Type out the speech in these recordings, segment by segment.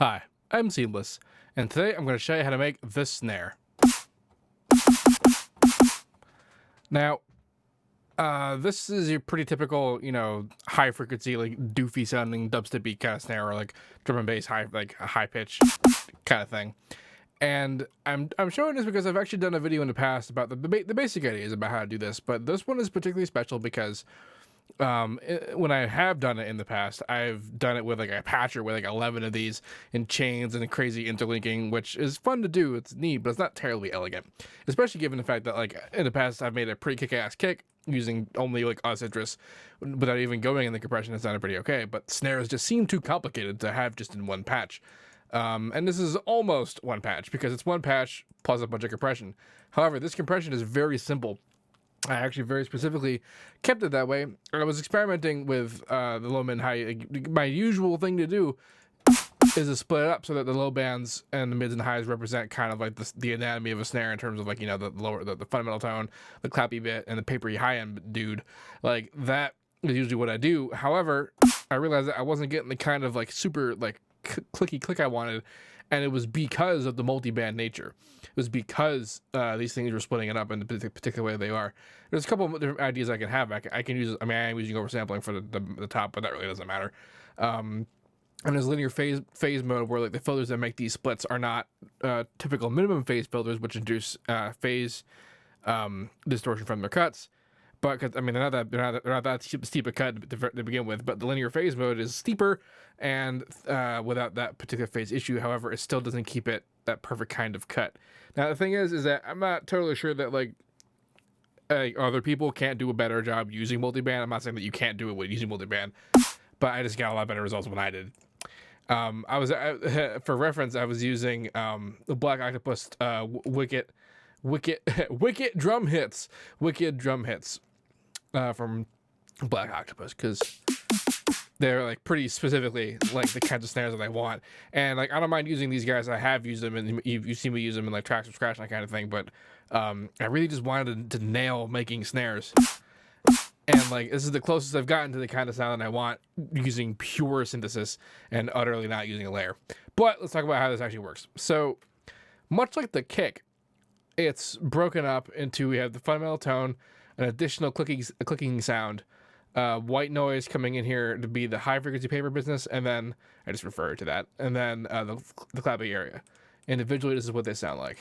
Hi, I'm Seamless, and today I'm going to show you how to make this snare. Now, this is your pretty typical, high frequency, like doofy sounding dubstep kind of snare, or like drum and bass high, like a high pitch kind of thing. And I'm showing this because I've actually done a video in the past about the basic ideas about how to do this, but this one is particularly special because when I have done it in the past, I've done it with like a patcher with like 11 of these in chains and crazy interlinking, which is fun to do. It's neat, but it's not terribly elegant, especially given the fact that like in the past I've made a pretty kick-ass kick using only like citrus without even going in the compression. It sounded pretty okay, but snares just seem too complicated to have just in one patch. And this is almost one patch because it's one patch plus a bunch of compression. However, this compression is very simple. I actually very specifically kept it that way. I was experimenting with the low, mid, high. My usual thing to do is to split it up so that the low bands and the mids and highs represent kind of like the anatomy of a snare in terms of like, the lower, the fundamental tone, the clappy bit, and the papery high end dude. Like that is usually what I do. However, I realized that I wasn't getting the kind of like super like clicky click I wanted, and it was because of the multi-band nature. It was because these things were splitting it up in the particular way they are. There's a couple of different ideas I can have. I can use. I mean, I am using oversampling for the top, but that really doesn't matter. And there's linear phase mode where like the filters that make these splits are not typical minimum phase filters, which induce phase distortion from their cuts. But cause, I mean, they're not that steep a cut to begin with. But the linear phase mode is steeper, and without that particular phase issue, however, it still doesn't keep it that perfect kind of cut. Now the thing is that I'm not totally sure that like other people can't do a better job using multiband. I'm not saying that you can't do it with using multiband, but I just got a lot better results when I did. For reference, I was using the Black Octopus Wicked drum hits from Black Octopus, because they're like pretty specifically like the kinds of snares that I want. And like I don't mind using these guys. I have used them, and you've seen me use them in like tracks from scratch and that kind of thing. But I really just wanted to nail making snares. And like this is the closest I've gotten to the kind of sound that I want using pure synthesis and utterly not using a layer. But let's talk about how this actually works. So much like the kick, it's broken up into, we have the fundamental tone, an additional clicking sound, white noise coming in here to be the high frequency paper business, and then I just refer to that, and then the clapping area. Individually, this is what they sound like.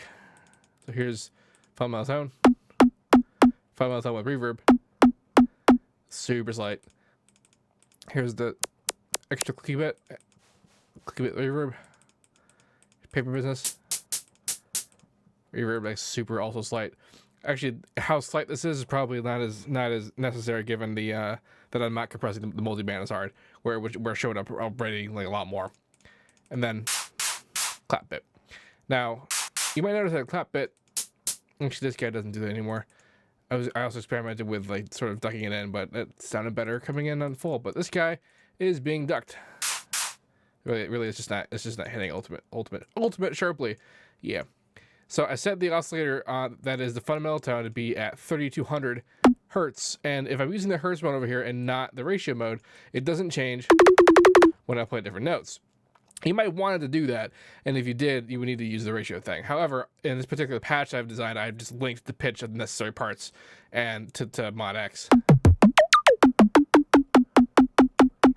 So here's fundamental tone with reverb, super slight. Here's the extra clicky bit reverb, paper business. Reverb like super also slight. Actually, how slight this is probably not as necessary given the that I'm not compressing the multi-band as hard, where we're showing up already like a lot more. And then clap bit. Now, you might notice that clap bit. Actually, this guy doesn't do that anymore. I also experimented with like sort of ducking it in, but it sounded better coming in on full. But this guy is being ducked. Really, it's just not hitting ultimate sharply. Yeah. So I set the oscillator that is the fundamental tone to be at 3200 hertz, and if I'm using the hertz mode over here and not the ratio mode, it doesn't change when I play different notes. You might want it to do that, and if you did, you would need to use the ratio thing. However, in this particular patch I've designed, I've just linked the pitch of the necessary parts and to mod X,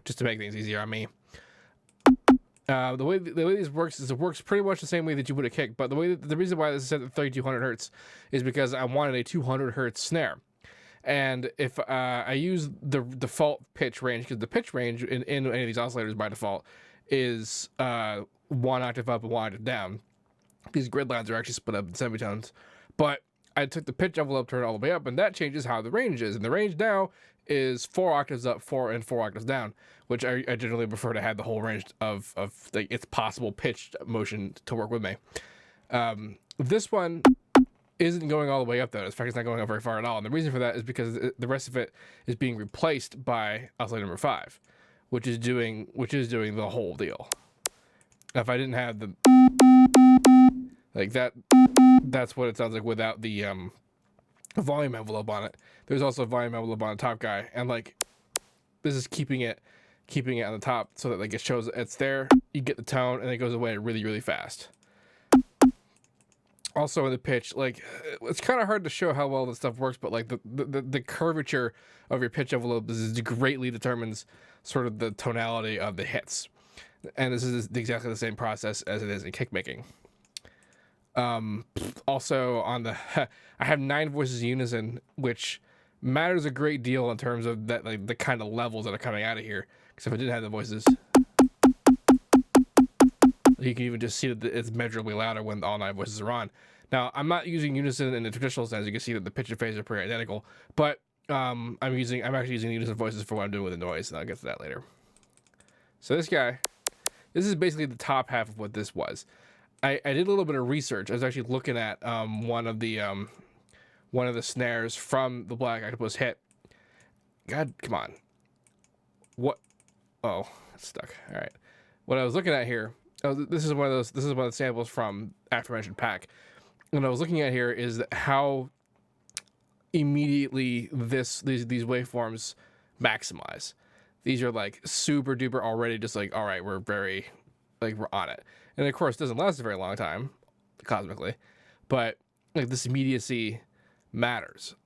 just to make things easier on me. The way this works is it works pretty much the same way that you would a kick, but the reason why this is set at 3200 hertz is because I wanted a 200 hertz snare. And if I use the default pitch range, because the pitch range in any of these oscillators by default is 1 octave up and 1 octave down. These grid lines are actually split up in semitones, but I took the pitch envelope, turned it all the way up, and that changes how the range is. And the range now is 4 octaves up, 4 octaves down, which I generally prefer to have the whole range of like its possible pitched motion to work with me. This one isn't going all the way up though. In fact, it's not going up very far at all. And the reason for that is because the rest of it is being replaced by oscillator number 5, which is doing the whole deal. Now, if I didn't have the like that's what it sounds like without the volume envelope on it. There's also a volume envelope on the top guy, and like this is keeping it keeping it on the top so that like it shows it's there. You get the tone, and it goes away really, really fast. Also in the pitch, like it's kind of hard to show how well this stuff works, but like the curvature of your pitch envelope greatly determines sort of the tonality of the hits. And this is exactly the same process as it is in kick making. Also on the, I have 9 voices in unison, which matters a great deal in terms of that, like the kind of levels that are coming out of here. Because if I didn't have the voices, you can even just see that it's measurably louder when all 9 voices are on. Now, I'm not using unison in the traditional sense. You can see that the pitch and phase are pretty identical, but I'm actually using unison voices for what I'm doing with the noise, and I'll get to that later. So this is basically the top half of what this was. I did a little bit of research. I was actually looking at one of the snares from the Black Octopus hit. God, come on. What? Oh, it's stuck. All right. What I was looking at here. Oh, this is one of the samples from aforementioned pack. What I was looking at here is how immediately these waveforms maximize. These are like super duper already, just like, all right, we're on it. And of course, it doesn't last a very long time, cosmically, but like this immediacy matters.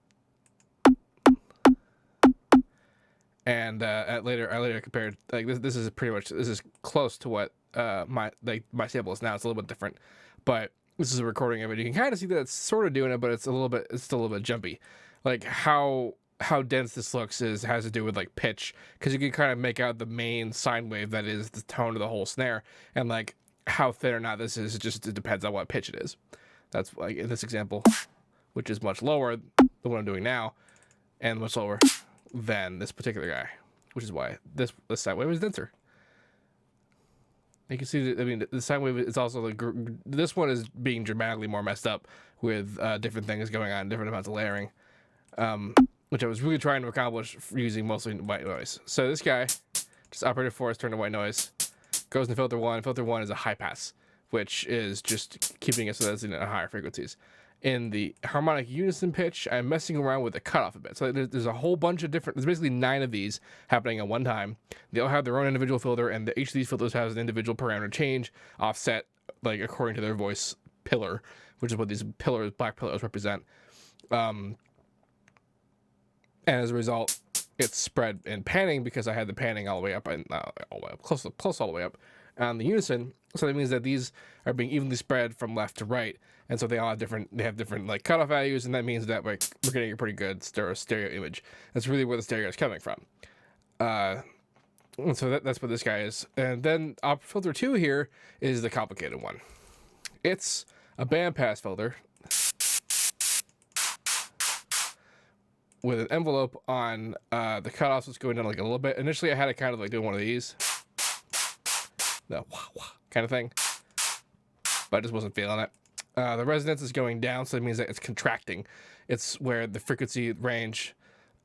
And I later compared, like this is close to what my sample is now. It's a little bit different, but this is a recording of it. You can kind of see that it's sort of doing it, but it's still a little bit jumpy. Like how dense this looks has to do with like pitch, because you can kind of make out the main sine wave that is the tone of the whole snare, and like how thin or not this is, it depends on what pitch it is. That's like in this example, which is much lower than what I'm doing now, and much lower than this particular guy, which is why this sine wave is denser. You can see that, I mean, the sine wave is also like, this one is being dramatically more messed up with different things going on, different amounts of layering, which I was really trying to accomplish using mostly white noise. So this guy just operated force, turned to white noise, goes into filter 1. Filter 1 is a high pass, which is just keeping it so that it's in higher frequencies. In the harmonic unison pitch, I'm messing around with the cutoff a bit. So there's a whole bunch of different, there's basically 9 of these happening at one time. They all have their own individual filter, and each of these filters has an individual parameter change offset, like according to their voice pillar, which is what these pillars, black pillars, represent. And as a result, it's spread in panning because I had the panning all the way up, and all the way up, close all the way up on the unison. So that means that these are being evenly spread from left to right, and so they all have different like cutoff values, and that means that like we're getting a pretty good stereo image. That's really where the stereo is coming from. And so that's what this guy is. And then filter 2 here is the complicated one. It's a bandpass filter with an envelope on the cutoffs that's going down like a little bit. Initially, I had it kind of like doing one of these, the wah wah kind of thing, but I just wasn't feeling it. The resonance is going down, so it means that it's contracting. It's where the frequency range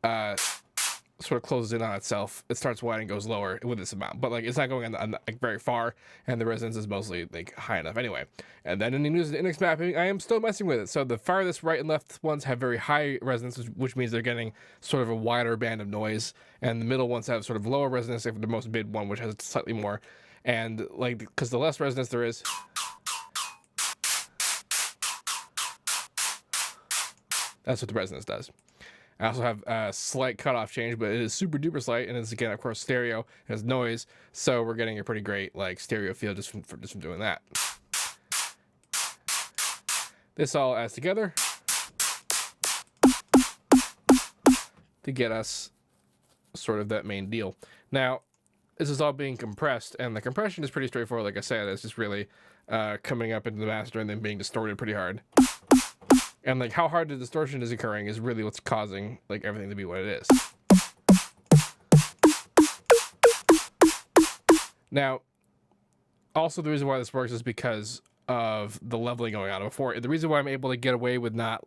sort of closes in on itself. It starts wide and goes lower with this amount, but like it's not going on like very far, and the resonance is mostly like high enough anyway. And then in the index mapping, I am still messing with it. So the farthest right and left ones have very high resonance, which means they're getting sort of a wider band of noise, and the middle ones have sort of lower resonance, except for the most mid one, which has slightly more. And like, because the less resonance there is, that's what the resonance does. I also have a slight cutoff change, but it is super duper slight, and it's again, of course, stereo. It has noise, so we're getting a pretty great like stereo feel just from doing that. This all adds together to get us sort of that main deal. Now, this is all being compressed, and the compression is pretty straightforward. Like I said, it's just really coming up into the master and then being distorted pretty hard. And like how hard the distortion is occurring is really what's causing like everything to be what it is. Now, also the reason why this works is because of the leveling going on before. The reason why I'm able to get away with not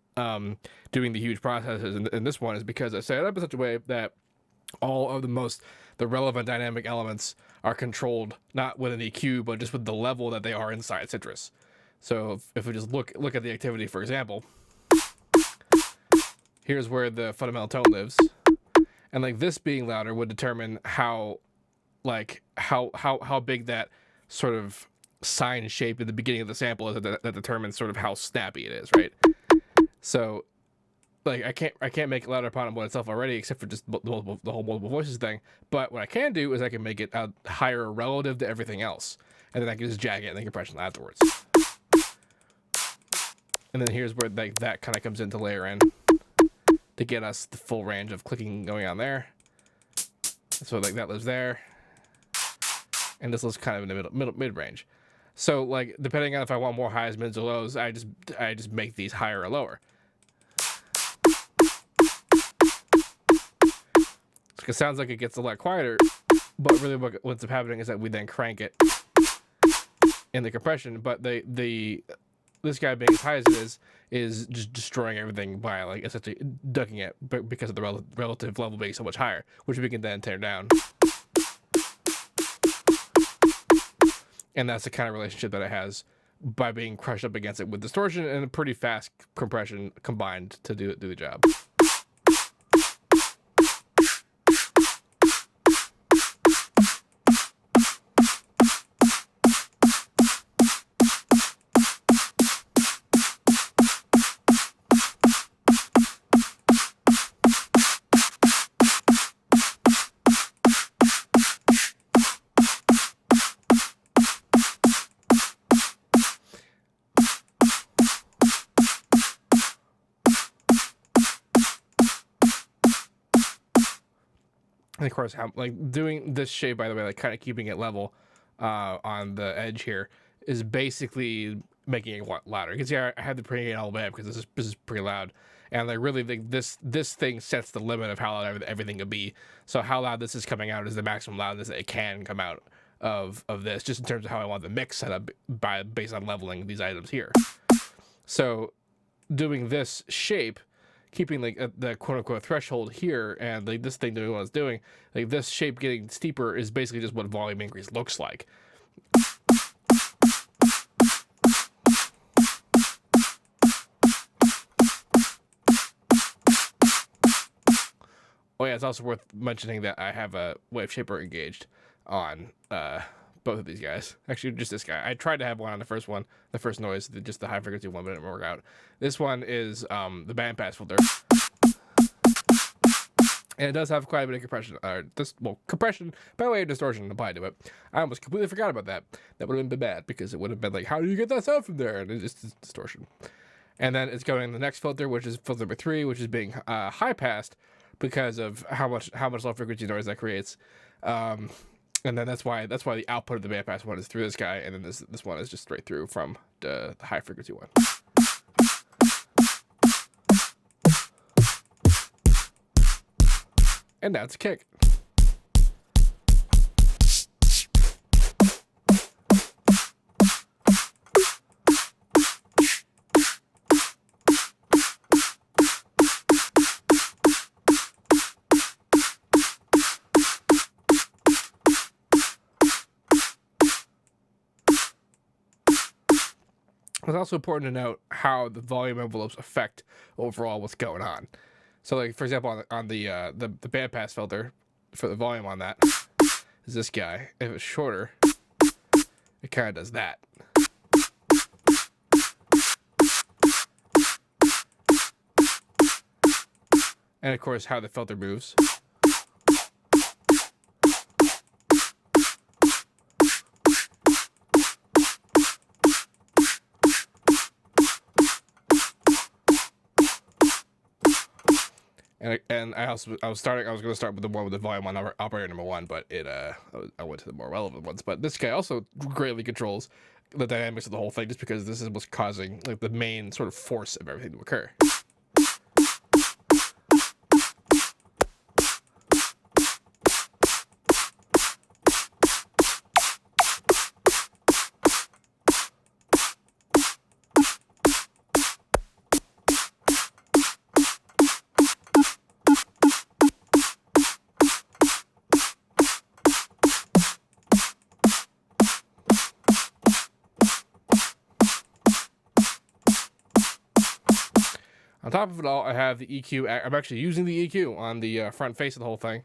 doing the huge processes in this one is because I set it up in such a way that all of the relevant dynamic elements are controlled not with an EQ, but just with the level that they are inside Citrus. So if we just look at the activity, for example, here's where the fundamental tone lives, and like this being louder would determine how like how big that sort of sign shape at the beginning of the sample is that determines sort of how snappy it is, right? So like I can't make it louder upon it by itself already, except for just the whole multiple voices thing. But what I can do is I can make it higher relative to everything else, and then I can just jag it in the compression afterwards. And then here's where like that kind of comes into layer in to get us the full range of clicking going on there. So like that lives there, and this lives kind of in the mid range. So like depending on if I want more highs, mids, or lows, I just make these higher or lower. It sounds like it gets a lot quieter, but really what ends up happening is that we then crank it in the compression. But this guy being as high as it is just destroying everything by like essentially ducking it, but because of the relative level being so much higher, which we can then tear down. And that's the kind of relationship that it has by being crushed up against it with distortion and a pretty fast compression combined to do the job. And of course, how like doing this shape, by the way, like kind of keeping it level on the edge here is basically making it louder. You can see I had to bring it all the way up because this is pretty loud, and like really this thing sets the limit of how loud everything could be. So how loud this is coming out is the maximum loudness that it can come out of this, just in terms of how I want the mix set up based on leveling these items here. So doing this shape, keeping like the quote unquote threshold here, and like this thing doing what it's doing, like this shape getting steeper is basically just what volume increase looks like. Oh yeah, it's also worth mentioning that I have a wave shaper engaged on both of these guys. Actually, just this guy. I tried to have one on the first noise, just the high frequency one, but it didn't work out. This one is the bandpass filter. And it does have quite a bit of compression. Compression by way of distortion applied to it. I almost completely forgot about that. That would have been bad because it would have been like, how do you get that sound from there? And it's just distortion. And then it's going in the next filter, which is filter number 3, which is being high passed because of how much low frequency noise that creates. And then that's why the output of the bandpass one is through this guy, and then this one is just straight through from the high frequency one. And now it's a kick. It's also important to note how the volume envelopes affect overall what's going on. So, like for example, on the bandpass filter, for the volume on that is this guy. If it's shorter, it kind of does that. And of course, how the filter moves. And I was going to start with the one with the volume on operator number 1, but I went to the more relevant ones. But this guy also greatly controls the dynamics of the whole thing, just because this is what's causing like the main sort of force of everything to occur. On top of it all, I have the EQ. I'm actually using the EQ on the front face of the whole thing.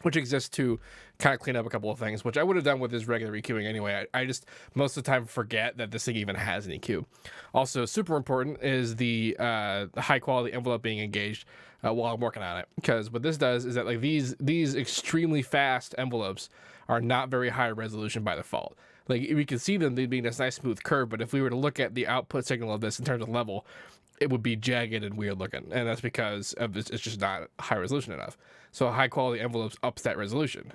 which exists to kind of clean up a couple of things, which I would have done with this regular EQing anyway. I just most of the time forget that this thing even has an EQ. Also, super important is the high quality envelope being engaged while I'm working on it, because what this does is that like these extremely fast envelopes are not very high resolution by default. Like we can see them being this nice smooth curve, but if we were to look at the output signal of this in terms of level, it would be jagged and weird looking, and that's because of it's just not high resolution enough. So high quality envelopes ups that resolution.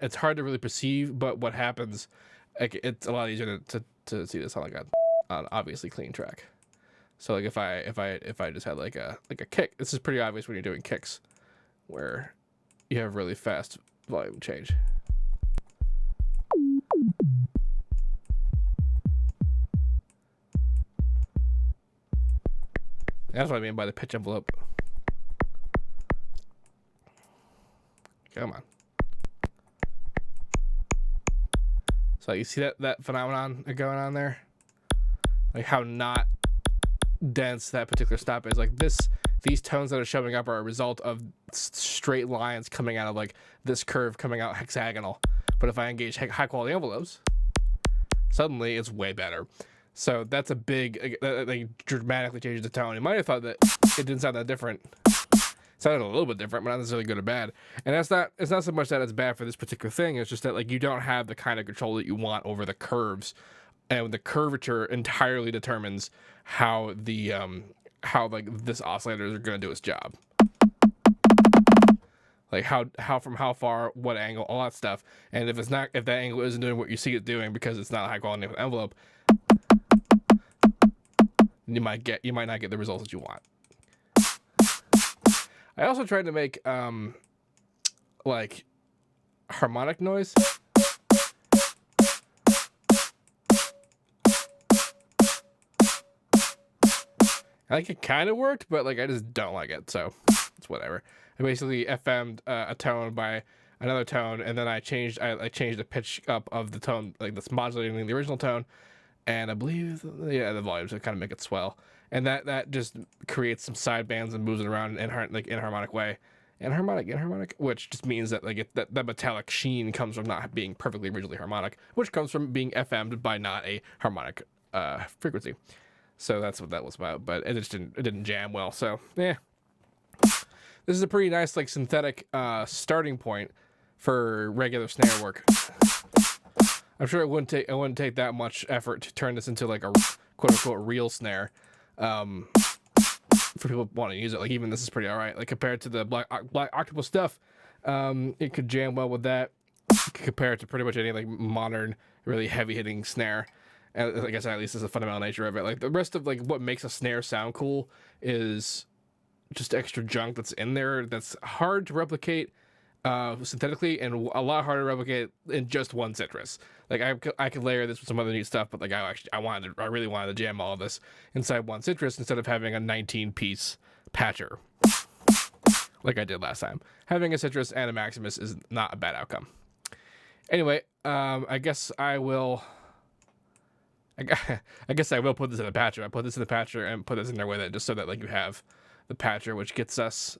It's hard to really perceive, but what happens, like, it's a lot easier to see this on like on obviously clean track. So like if I just had like a kick, this is pretty obvious when you're doing kicks, where you have really fast volume change. That's what I mean by the pitch envelope. Come on. So you see that phenomenon going on there? Like how not dense that particular stop is. Like these tones that are showing up are a result of straight lines coming out of like this curve coming out hexagonal. But if I engage high quality envelopes, suddenly it's way better. So that's a big, like dramatically changes the tone. You might have thought that it didn't sound that different. It sounded a little bit different, but not necessarily good or bad. And it's not so much that it's bad for this particular thing. It's just that like you don't have the kind of control that you want over the curves, and the curvature entirely determines how the how like this oscillator is going to do its job. Like how from how far, what angle, all that stuff. And if that angle isn't doing what you see it doing because it's not a high quality envelope, you might not get the results that you want. I also tried to make like harmonic noise. I think it kind of worked, but like I just don't like it, so it's whatever. I basically FM'd a tone by another tone, and then I changed the pitch up of the tone, like that's modulating the original tone, and I believe the volume to kind of make it swell, and that just creates some side bands and moves it around in harmonic way, and harmonic, which just means that like that metallic sheen comes from not being perfectly originally harmonic, which comes from being FM'd by not a harmonic frequency. So that's what that was about, but it didn't jam well. So yeah, this is a pretty nice like synthetic starting point for regular snare work. I'm sure it wouldn't take that much effort to turn this into like a quote unquote real snare. For people wanting to use it, like even this is pretty alright. Like compared to the Black Octopus stuff, it could jam well with that. Compared to pretty much any like modern, really heavy hitting snare. And like I said, at least is the fundamental nature of it. Like the rest of like what makes a snare sound cool is just extra junk that's in there that's hard to replicate synthetically, and a lot harder to replicate in just one citrus. Like I could layer this with some other neat stuff, but like I really wanted to jam all of this inside one citrus instead of having a 19-piece patcher like I did last time. Having a citrus and a Maximus is not a bad outcome. Anyway, I guess I will put this in the patcher. I put this in the patcher and put this in there with it, just so that like you have the patcher, which gets us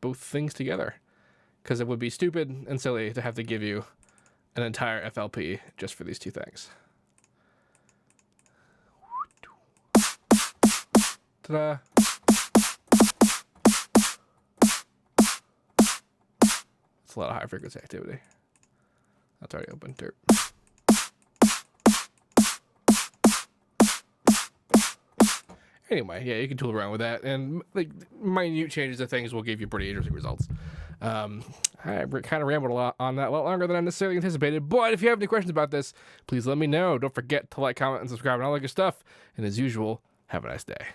both things together. Because it would be stupid and silly to have to give you an entire FLP just for these two things. Ta-da! It's a lot of high frequency activity. That's already open. Derp. Anyway, yeah, you can tool around with that, and like minute changes of things will give you pretty interesting results. I kind of rambled a lot on that, a lot longer than I necessarily anticipated, but if you have any questions about this, please let me know. Don't forget to like, comment, and subscribe and all that good stuff. And as usual, have a nice day.